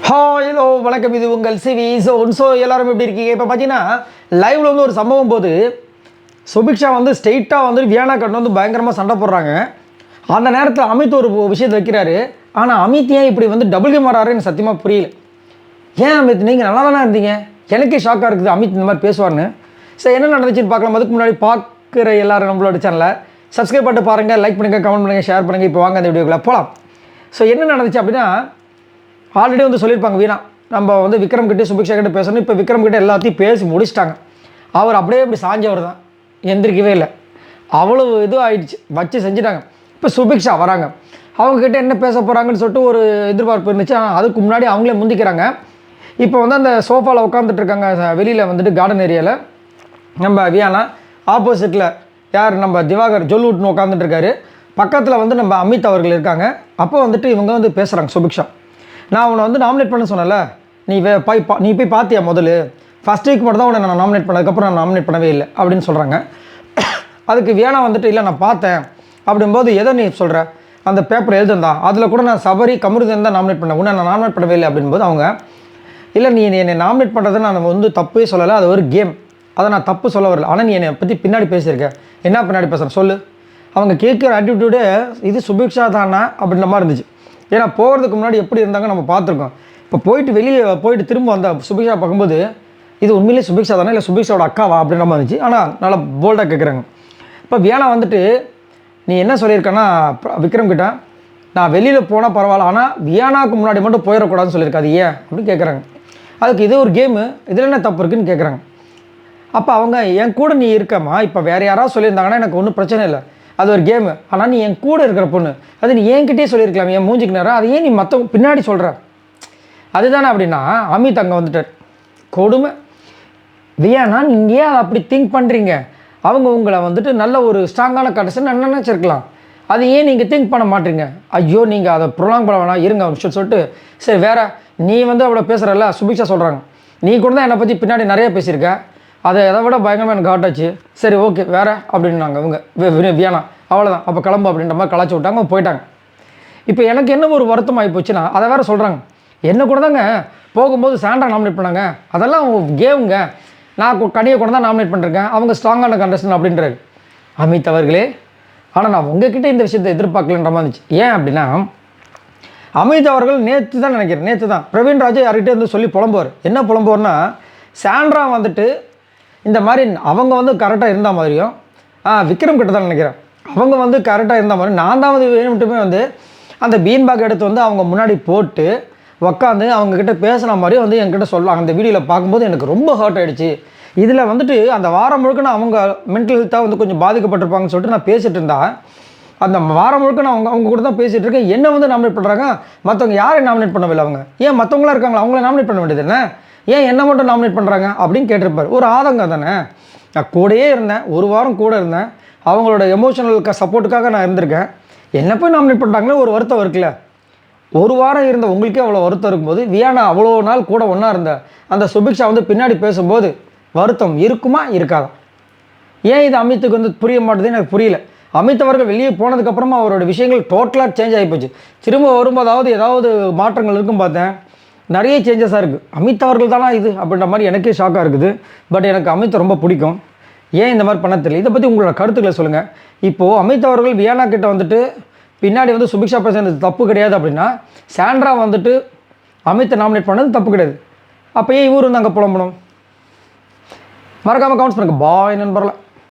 Hello வணக்கம், இது உங்கள் சிவி ஸோ எல்லாரும் எப்படி இருக்கீங்க? இப்போ பார்த்தீங்கன்னா லைவில் வந்து ஒரு சம்பவம் போது சுபிக்ஷா வந்து ஸ்ட்ரெயிட்டாக வந்து வியானா கட்டு வந்து பயங்கரமாக சண்டை போடுறாங்க. அந்த நேரத்தில் அமித் ஒரு விஷயத்தை வைக்கிறாரு. ஆனால் அமித் ஏன் இப்படி வந்து டபுள் கேம் ஆடுறாரு எனக்கு சத்தியமாக புரியல. ஏன் அமித் நீங்கள் நல்லா தானே இருந்தீங்க? எனக்கே ஷாக்காக இருக்குது அமித் இந்த மாதிரி பேசுவார்னு. ஸோ என்ன நடந்துச்சுன்னு பார்க்கலாம். அதுக்கு முன்னாடி பார்க்குற எல்லாரும் நம்மளோட சேனலை சப்ஸ்கிரைப் பண்ணிட்டு பாருங்கள், லைக் பண்ணுங்கள், கமெண்ட் பண்ணுங்கள், ஷேர் பண்ணுங்கள். இப்போ வாங்க அந்த வீடியோக்குள்ளே போகலாம். ஸோ என்ன நடந்துச்சு அப்படின்னா, ஆல்ரெடி வந்து சொல்லியிருப்பாங்க வீணா நம்ம வந்து விக்ரம் கிட்டே சுபிக்ஷா கிட்டே பேசணும். இப்போ விக்ரம் கிட்டே எல்லாத்தையும் பேசி முடிச்சிட்டாங்க. அவர் அப்படியே இப்படி சாஞ்சவர் தான், எந்திரிக்கவே இல்லை. அவ்வளோ இது ஆகிடுச்சு, வச்சு செஞ்சுட்டாங்க. இப்போ சுபிக்ஷா வராங்க, அவங்கக்கிட்ட என்ன பேச போகிறாங்கன்னு சொல்லிட்டு ஒரு எதிர்பார்ப்பு இருந்துச்சு. ஆனால் அதுக்கு முன்னாடி அவங்களே முந்திக்கிறாங்க. இப்போ வந்து அந்த சோஃபாவில் உட்காந்துட்டு இருக்காங்க வெளியில் வந்துட்டு கார்டன் ஏரியாவில். நம்ம வியானா ஆப்போசிட்டில் யார் நம்ம திவாகர் ஜொல்லுட்னு உட்காந்துட்டு இருக்காரு. பக்கத்தில் வந்து நம்ம அமித் அவர்கள் இருக்காங்க. அப்போ வந்துட்டு இவங்க வந்து பேசுகிறாங்க. சுபிக்ஷா, நான் உன்னை வந்து நாமினேட் பண்ண சொன்னல, நீ போய் பார்த்தியா? முதல்ல ஃபஸ்ட் வீக் மட்டும் தான் உன்னை நான் நாமினேட் பண்ணதுக்கப்புறம் நான் நாமினேட் பண்ணவே இல்லை அப்படின்னு சொல்கிறாங்க. அதுக்கு வியானா வந்துட்டு இல்லை நான் பார்த்தேன் அப்படின்போது, எதை நீ சொல்கிற? அந்த பேப்பர் எழுதுந்தா அதில் கூட நான் சபரி கமருதன் தான் நாமினேட் பண்ணேன், உன்னை நான் நாமினேட் பண்ணவே இல்லை அப்படின்போது அவங்க, இல்லை நீ என்னை நாமினேட் பண்ணுறதை நான் வந்து தப்பே சொல்லலை, அது ஒரு கேம், அதை நான் தப்பு சொல்ல வரல. ஆனால் நீ என்னை பற்றி பின்னாடி பேசியிருக்க, என்ன பின்னாடி பேசுகிறேன் சொல்லு. அவங்க கேட்குற ஆட்டிடியூடே இது சுபிக்ஷா தானா அப்படின்ற மாதிரி இருந்துச்சு. ஏன்னா போகிறதுக்கு முன்னாடி எப்படி இருந்தாங்க நம்ம பார்த்துருக்கோம். இப்போ போயிட்டு வெளியே போயிட்டு திரும்ப வந்த சுபிக்ஷா பார்க்கும்போது, இது உண்மையிலே சுபிக்ஷா தானே இல்லை சுபிக்ஷாவோட அக்காவா அப்படின்ற மாதிரி இருந்துச்சு. ஆனால் நல்லா போல்டாக கேட்குறாங்க. இப்போ வியானா வந்துட்டு நீ என்ன சொல்லியிருக்கேன்னா விக்ரம் கிட்ட, நான் வெளியில் போனால் பரவாயில்ல, ஆனால் வியானாவுக்கு முன்னாடி மட்டும் போயிடக்கூடாதுன்னு சொல்லியிருக்கேன், அது ஏன் அப்படின்னு கேட்குறாங்க. அதுக்கு இது ஒரு கேமு, இதில் என்ன தப்பு இருக்குதுன்னு கேட்குறாங்க. அப்போ அவங்க, என் கூட நீ இருக்கம்மா, இப்போ வேறு யாராவது சொல்லியிருந்தாங்கன்னா எனக்கு ஒன்றும் பிரச்சனை இல்லை, அது ஒரு கேமு, ஆனால் நீ என் கூட இருக்கிற பொண்ணு, அது நீ என்கிட்டே சொல்லியிருக்கலாம், என் மூஞ்சிக்கு நேரம், அது ஏன் நீ மற்றவங்க பின்னாடி சொல்கிற? அதுதானே அப்படின்னா அமித் அங்கே வந்துட்டார். கொடுமை வியானா, நீங்கள் ஏன் அதை அப்படி திங்க் பண்ணுறீங்க? அவங்க உங்களை வந்துட்டு நல்ல ஒரு ஸ்ட்ராங்கான கண்டிஷன் என்ன நினச்சிருக்கலாம், அது ஏன் நீங்கள் திங்க் பண்ண மாட்டீங்க? ஐயோ நீங்கள் அதை ப்ரொலாங் பண்ண வேணாம், இருங்க ஒரு சொல்லிட்டு, சரி வேறு நீ வந்து அவ்வளோ பேசுகிறல்ல, சுபிக்ஷா சொல்கிறாங்க, நீ கூட தான் என்னை பற்றி பின்னாடி நிறைய பேசியிருக்க, அதை எதை விட பயங்கரமாக எனக்கு காட்டாச்சு, சரி ஓகே வேறு அப்படின்னாங்க இவங்க வியானா. அவ்வளோதான், அப்போ கிளம்பு அப்படின்ற மாதிரி கலாச்சி விட்டாங்க, போயிட்டாங்க. இப்போ எனக்கு என்ன ஒரு வருத்தம் ஆகி போச்சுன்னா, அதை வேறு சொல்கிறாங்க, என்ன கூட தாங்க போகும்போது சாண்ட்ரா நாமினேட் பண்ணாங்க, அதெல்லாம் கேமுங்க, நான் கனியை கூட தான் நாமினேட் பண்ணிருக்கேன், அவங்க ஸ்ட்ராங்கான கண்டஸ்டன் அப்படின்றாரு அமித் அவர்களே. ஆனால் நான் உங்ககிட்ட இந்த விஷயத்தை எதிர்பார்க்கலன்ற மாதிரி இருந்துச்சு. ஏன் அப்படின்னா, அமித் அவர்கள் நேற்று தான் நினைக்கிறேன், நேற்று தான் பிரவீன் ராஜா யார்கிட்டே வந்து சொல்லி புலம்புவார். என்ன புலம்புவார்னா, சாண்ட்ரா வந்துட்டு இந்த மாதிரி அவங்க வந்து கரெக்டாக இருந்த மாதிரியும், விக்ரம் கிட்ட தான் நினைக்கிறேன், அவங்க வந்து கரெக்டாக இருந்த மாதிரி, நான் தான் வந்து வேணும்ட்டுமே வந்து அந்த பீன் பேக் எடுத்து வந்து அவங்க முன்னாடி போட்டு உக்காந்து அவங்கக்கிட்ட பேசுன மாதிரியும் வந்து என்கிட்ட சொல்லலாம். அந்த வீடியோவில் பார்க்கும்போது எனக்கு ரொம்ப ஹர்ட் ஆகிடுச்சு. இதில் வந்துட்டு அந்த வாரம் முழுக்க நான் அவங்க மென்டல் ஹெல்த்தாக வந்து கொஞ்சம் பாதிக்கப்பட்டிருப்பாங்கன்னு சொல்லிட்டு நான் பேசிகிட்டு இருந்தேன். அந்த வாரம் முழுக்க நான் அவங்க கூட தான் பேசிகிட்டு இருக்கேன். என்ன வந்து நாமினேட் பண்ணுறாங்க, மற்றவங்க யாரையும் நாமினேட் பண்ணவில்லை, அவங்க ஏன் மற்றவங்களாம் இருக்காங்களா அவங்கள நாமினேட் பண்ண வேண்டியது என்ன, ஏன் என்ன மட்டும் நாமினேட் பண்ணுறாங்க அப்படின்னு கேட்டிருப்பார். ஒரு ஆதங்கம் தானே. நான் கூடயே இருந்தேன், ஒரு வாரம் கூட இருந்தேன், அவங்களோட எமோஷனல் சப்போர்ட்டுக்காக நான் இருந்திருக்கேன், என்ன போய் நாமினேட் பண்ணுறாங்களே ஒரு வருத்தம் இருக்குல்ல. ஒரு வாரம் இருந்த உங்களுக்கே அவ்வளோ வருத்தம் இருக்கும்போது, வியானா அவ்வளோ நாள் கூட ஒன்றா இருந்த அந்த சுபிக்ஷா வந்து பின்னாடி பேசும்போது வருத்தம் இருக்குமா இருக்காதா? ஏன் இது அமித்துக்கு வந்து புரிய மாட்டேதுன்னு எனக்கு புரியல. அமித் அவர்கள் வெளியே போனதுக்கப்புறமா அவரோட விஷயங்கள் டோட்டலாக சேஞ்ச் ஆகிப்போச்சு. திரும்ப வரும்போதாவது ஏதாவது மாற்றங்கள் இருக்கும் பார்த்தேன், நிறைய சேஞ்சஸாக இருக்குது. அமித் அவர்கள் தானா இது அப்படின்ற மாதிரி எனக்கே ஷாக்காக இருக்குது. பட் எனக்கு அமித் ரொம்ப பிடிக்கும். ஏன் இந்த மாதிரி பண்ண தெரியல. இதை பற்றி உங்களோட கருத்துக்களை சொல்லுங்கள். இப்போது அமித் அவர்கள் வியானா கிட்ட வந்துட்டு பின்னாடி வந்து சுபிக்ஷா பேசுறது தப்பு கிடையாது அப்படின்னா, சாண்ட்ரா வந்துட்டு அமித்தை நாமினேட் பண்ணது தப்பு கிடையாது. அப்போ ஏன் இவரு வந்து அங்கே புலம்பணும்? மறக்காமல் கமெண்ட்ஸ் பண்ணுங்கள். பாய் நண்பர்களே.